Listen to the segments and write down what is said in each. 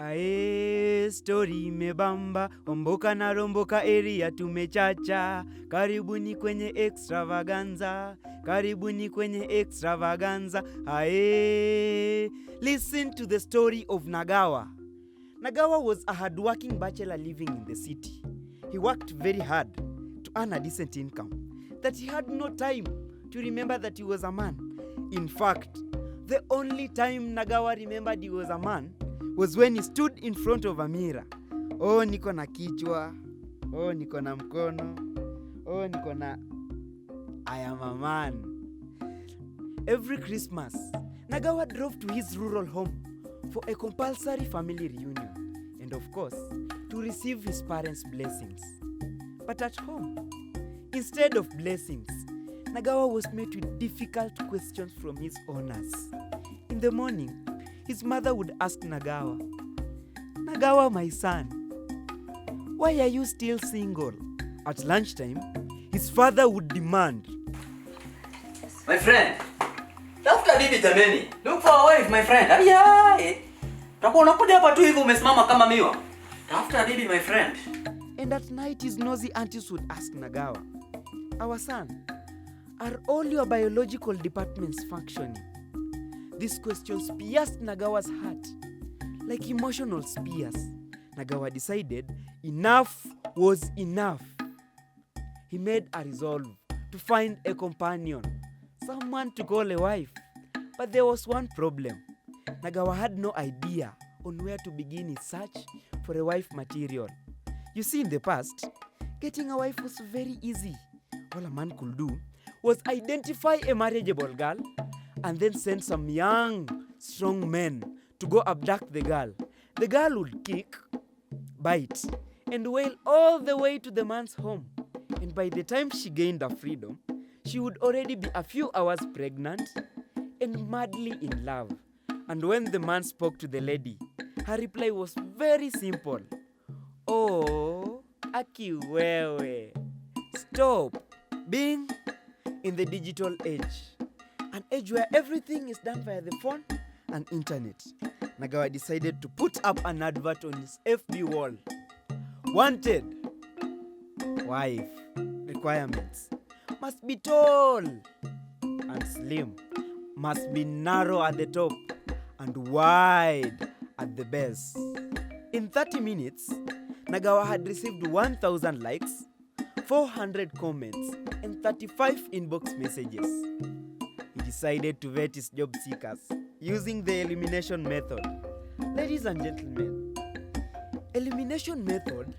Ae, story imebamba, omboka na romboka area tumechacha. Karibuni kwenye extravaganza, karibuni kwenye extravaganza. Ae, listen to the story of Nagawa. Nagawa was a hardworking bachelor living in the city. He worked very hard to earn a decent income, that he had no time to remember that he was a man. In fact, the only time Nagawa remembered he was a man was when he stood in front of a mirror. Oh, niko na kichwa. Oh, niko na mkono. Oh, niko na... I am a man. Every Christmas, Nagawa drove to his rural home for a compulsory family reunion and, of course, to receive his parents' blessings. But at home, instead of blessings, Nagawa was met with difficult questions from his owners. In the morning, his mother would ask Nagawa, "Nagawa, my son, why are you still single?" At lunchtime, his father would demand, "My friend, tafuta bibi jameni. Look for a wife, my friend." Ayai. Utakuwa unakuja hapa tu hivi umesimama kama miwa. Tafuta bibi, my friend. And at night, his nosy aunties would ask Nagawa, "Our son, are all your biological departments functioning?" These questions pierced Nagawa's heart like emotional spears. Nagawa decided enough was enough. He made a resolve to find a companion, someone to call a wife. But there was one problem. Nagawa had no idea on where to begin his search for a wife material. You see, in the past, getting a wife was very easy. All a man could do was identify a marriageable girl and then send some young, strong men to go abduct the girl. The girl would kick, bite, and wail all the way to the man's home. And by the time she gained her freedom, she would already be a few hours pregnant and madly in love. And when the man spoke to the lady, her reply was very simple. "Oh, aki wewe. Stop being in the digital age. An age where everything is done via the phone and internet." Nagawa decided to put up an advert on his FB wall. Wanted. Wife. Requirements. Must be tall and slim. Must be narrow at the top and wide at the base. In 30 minutes, Nagawa had received 1,000 likes, 400 comments, and 35 inbox messages. He decided to vet his job seekers using the elimination method. Ladies and gentlemen, elimination method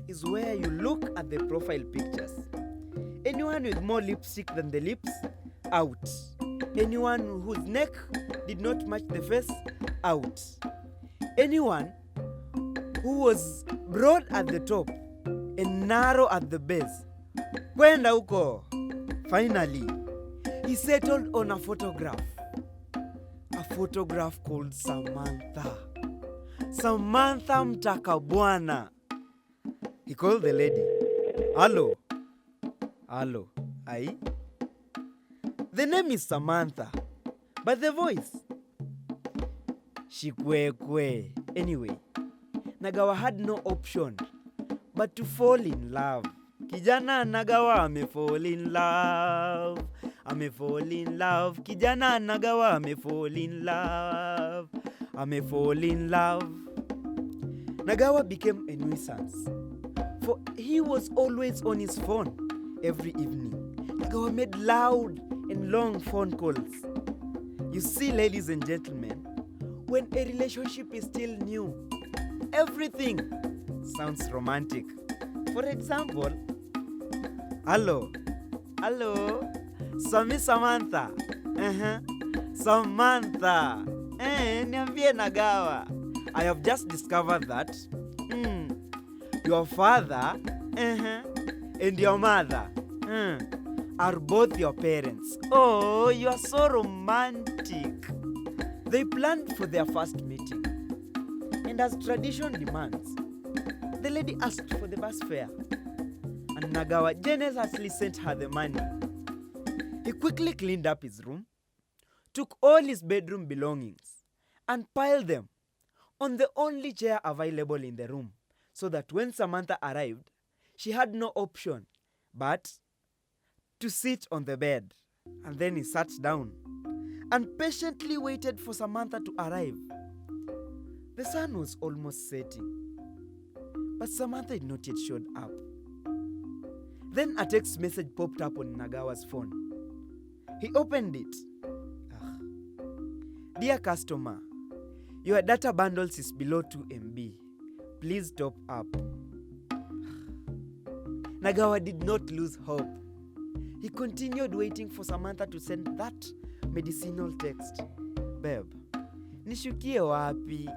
is where you look at the profile pictures. Anyone with more lipstick than the lips, out. Anyone whose neck did not match the face, out. Anyone who was broad at the top and narrow at the base, kwenda huko. Finally, he settled on a photograph. A photograph called Samantha. Samantha Mtakabwana. He called the lady. "Hello. Hello. Aye? The name is Samantha, but the voice, Shikwekwe." Anyway, Nagawa had no option but to fall in love. Kijana Nagawa amefall in love. Amefall in love. Kijana Nagawa amefall in love. Amefall in love. Nagawa became a nuisance, for he was always on his phone every evening. Nagawa made loud and long phone calls. You see, ladies and gentlemen, when a relationship is still new, everything sounds romantic. For example, "Hello. Hello. Samantha. Samantha. Niambie Nagawa. I have just discovered that your father and your mother are both your parents. Oh, you are so romantic." They planned for their first meeting. And as tradition demands, the lady asked for the bus fare. And Nagawa generously sent her the money. He quickly cleaned up his room, took all his bedroom belongings, and piled them on the only chair available in the room, so that when Samantha arrived, she had no option but to sit on the bed. And then he sat down and patiently waited for Samantha to arrive. The sun was almost setting, but Samantha had not yet showed up. Then a text message popped up on Nagawa's phone. He opened it. Dear customer, your data bundles is below 2 MB. Please top up. Nagawa did not lose hope. He continued waiting for Samantha to send that medicinal text. Babe, nishukie wapi?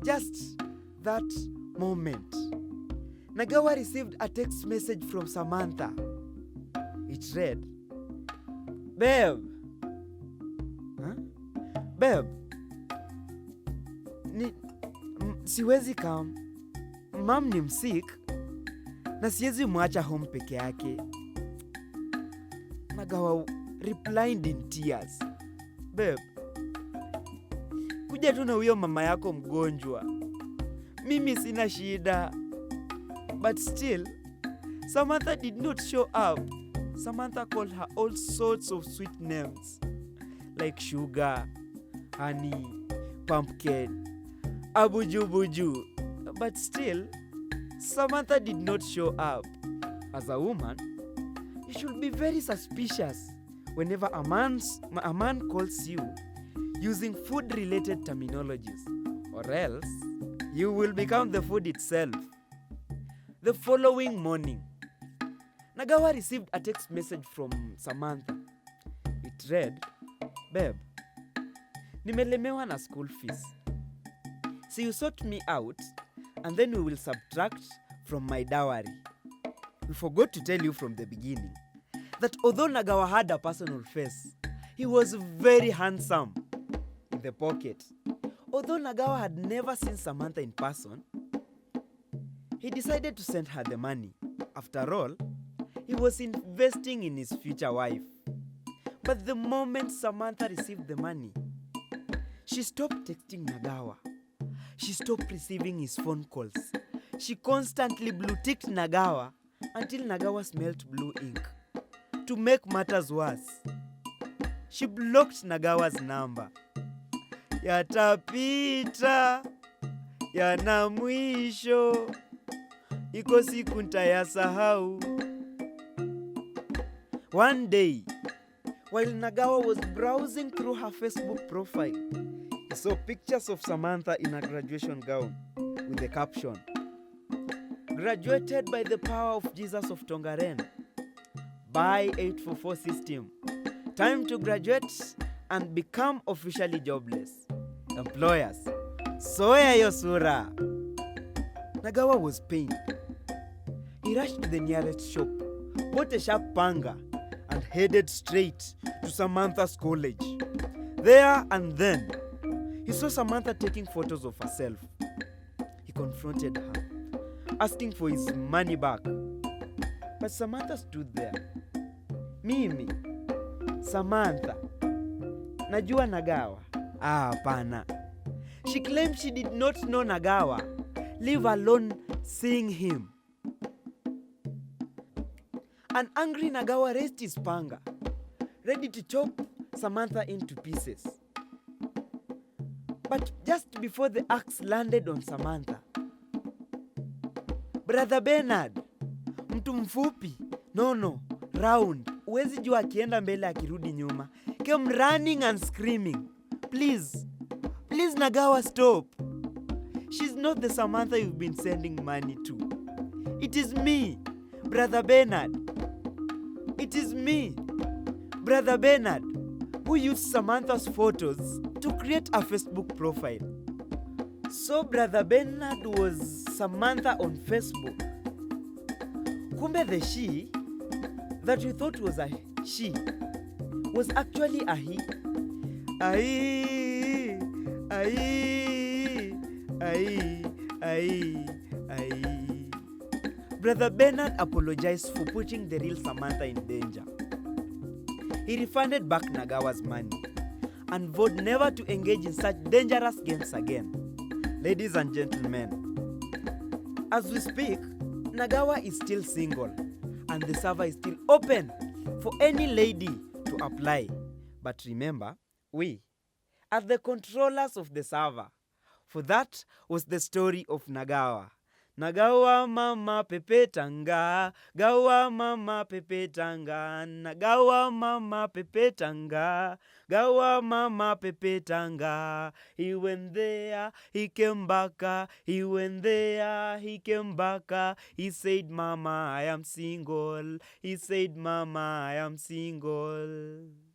Just that moment. Nagawa received a text message from Samantha. It read, Babe. Babe. Siwezi come. Mom ni msick na siwezi mwacha home peke yake. Nagawa replied in tears. Babe, kuja tu na huyo mama yako mgonjwa. Mimi sina shida. But still, Samantha did not show up. Samantha called her all sorts of sweet names, like sugar, honey, pumpkin, abuju-buju. But still, Samantha did not show up. As a woman, you should be very suspicious whenever a man calls you using food-related terminologies, or else you will become the food itself. The following morning, Nagawa received a text message from Samantha. It read, Babe, nimelemewa na school fees. So you sort me out and then we will subtract from my dowry. We forgot to tell you from the beginning that although Nagawa had a personal face, he was very handsome in the pocket. Although Nagawa had never seen Samantha in person, he decided to send her the money. After all, he was investing in his future wife. But the moment Samantha received the money, she stopped texting Nagawa. She stopped receiving his phone calls. She constantly blue-ticked Nagawa until Nagawa smelled blue ink. To make matters worse, she blocked Nagawa's number. Yatapita, yana mwisho, iko siku ntayasahau. One day, while Nagawa was browsing through her Facebook profile, he saw pictures of Samantha in a graduation gown with the caption, Graduated by the power of Jesus of Tongaren. Buy 844 system. Time to graduate and become officially jobless. Employers, soya yo sura. Nagawa was pained. He rushed to the nearest shop, bought a sharp panga, and headed straight to Samantha's college. There and then, he saw Samantha taking photos of herself. He confronted her, asking for his money back. But Samantha stood there. Mimi, Samantha, najua Nagawa. Hapana. She claimed she did not know Nagawa, leave alone seeing him. An angry Nagawa raised his panga, ready to chop Samantha into pieces. But just before the axe landed on Samantha, Brother Bernard, mtu mfupi, no, round, uwezi jua akienda mbele akirudi nyuma, came running and screaming, Please Nagawa, stop. She's not the Samantha you've been sending money to. It is me, Brother Bernard. It is me, Brother Bernard, who used Samantha's photos to create a Facebook profile. So Brother Bernard was Samantha on Facebook. Kumbe the she that we thought was a she was actually a he. Aye. Brother Bernard apologized for putting the real Samantha in danger. He refunded back Nagawa's money and vowed never to engage in such dangerous games again. Ladies and gentlemen, as we speak, Nagawa is still single and the server is still open for any lady to apply. But remember, we are the controllers of the server. For that was the story of Nagawa. Nagawa mama pepetanga, gawa mama pepetanga, nagawa mama pepetanga, gawa mama pepetanga. He went there, he came back, he went there, he came back. He said, Mama, I am single. He said, Mama, I am single.